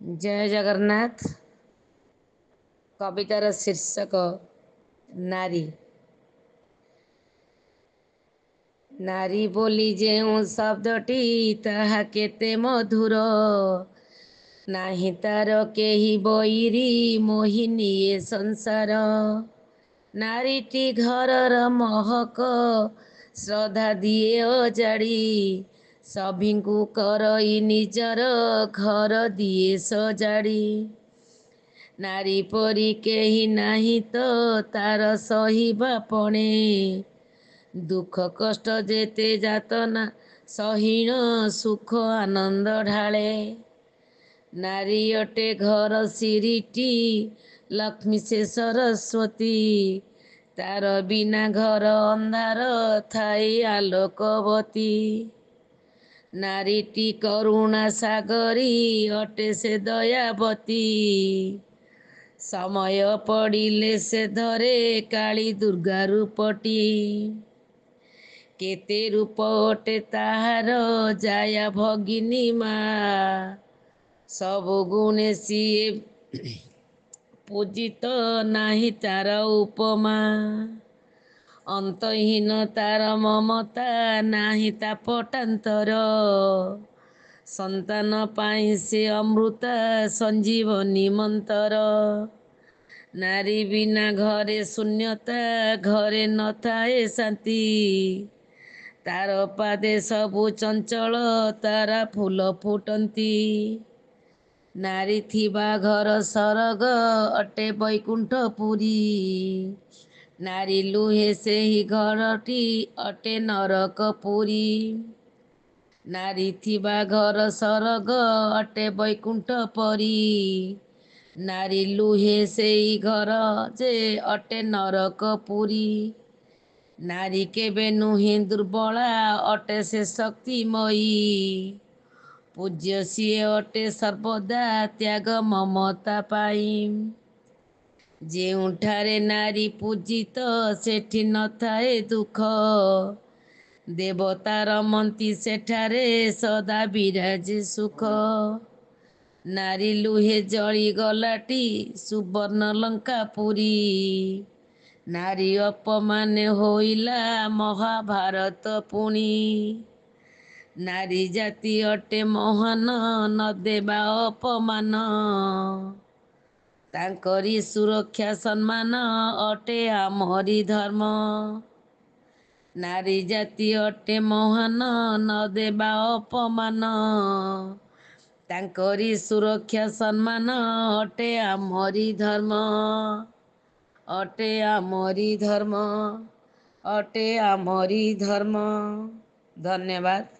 जय जगन्नाथ। कवितार शीर्षक नारी। नारी बोली ଯେଉଁ ଶବ୍ଦଟି ତାହା କେତେ ମଧୁର, ନାହିଁ ତାର କେହି ବୈରୀ ମୋହିନୀ ଏ ସଂସାର। ନାରୀଟି ଘରର ମହକ ଶ୍ରଦ୍ଧା ଦିଏ ଅଜାଡ଼ି, ସଭିଙ୍କୁ କରଇ ନିଜର ଘର ଦିଏ ସଜାଡ଼ି। ନାରୀ ପରି କେହି ନାହିଁ ତ ତାର ସହିବା ପଣେ, ଦୁଃଖ କଷ୍ଟ ଯେତେ ଯାତନା ସହିଣ ସୁଖ ଆନନ୍ଦ ଢାଳେ। ନାରୀ ଅଟେ ଘର ସିରିଟି, ଲକ୍ଷ୍ମୀ ସେ ସରସ୍ୱତୀ, ତାର ବିନା ଘର ଅନ୍ଧାର ଥାଇ ଆଲୋକବତୀ। ନାରୀଟି କରୁଣା ସାଗରୀ ଅଟେ ସେ ଦୟାବତୀ, ସମୟ ପଡ଼ିଲେ ସେ ଧରେ କାଳୀ ଦୁର୍ଗା ରୂପଟି। କେତେ ରୂପ ଅଟେ ତାହାର ଜାୟା ଭଗିନୀ ମା, ସବୁ ଗୁଣେ ସିଏ ପୂଜିତ ନାହିଁ ତାର ଉପମା। ଅନ୍ତହୀନ ତାର ମମତା ନାହିଁ ତା ପଟାନ୍ତର, ସନ୍ତାନ ପାଇଁ ସେ ଅମୃତା ସଞ୍ଜୀବନୀ ମନ୍ତର। ନାରୀ ବିନା ଘରେ ଶୂନ୍ୟତା, ଘରେ ନଥାଏ ଶାନ୍ତି, ତାର ପାଦେ ସବୁ ଚଞ୍ଚଳ ତାରା ଫୁଲ ଫୁଟନ୍ତି। ନାରୀ ଥିବା ଘର ସରଗ ଅଟେ ବୈକୁଣ୍ଠ ପୁରୀ, ନାରୀ ଲୁହେ ସେହି ଘରଟି ଅଟେ ନରକ ପୁରୀ। ନାରୀ ଥିବା ଘର ସରଗ ଅଟେ ବୈକୁଣ୍ଠ ପରି, ନାରୀ ଲୁହେ ସେଇ ଘର ଯେ ଅଟେ ନରକ ପୁରୀ। ନାରୀ କେବେ ନୁହେଁ ଦୁର୍ବଳା, ଅଟେ ସେ ଶକ୍ତିମୟୀ, ପୂଜ୍ୟ ସିଏ ଅଟେ ସର୍ବଦା ତ୍ୟାଗ ମମତା ପାଇଁ। ଯେଉଁଠାରେ ନାରୀ ପୂଜିତ ସେଠି ନଥାଏ ଦୁଃଖ, ଦେବତା ରମନ୍ତି ସେଠାରେ ସଦା ବିରାଜେ ସୁଖ। ନାରୀ ଲୁହେ ଜଳିଗଲାଟି ସୁବର୍ଣ୍ଣ ଲଙ୍କା ପୁରୀ, ନାରୀ ଅପମାନେ ହୋଇଲା ମହାଭାରତ ପୁଣି। ନାରୀ ଜାତି ଅଟେ ମହାନ ନ ଦେବା ଅପମାନ, ତାଙ୍କରି ସୁରକ୍ଷା ସମ୍ମାନ ଅଟେ ଆମରି ଧର୍ମ। ନାରୀ ଜାତି ଅଟେ ମହାନ ନ ଦେବା ଅପମାନ, ତାଙ୍କରି ସୁରକ୍ଷା ସମ୍ମାନ ଅଟେ ଆମରି ଧର୍ମ। ଅଟେ ଆମରି ଧର୍ମ, ଅଟେ ଆମରି ଧର୍ମ। ଧନ୍ୟବାଦ।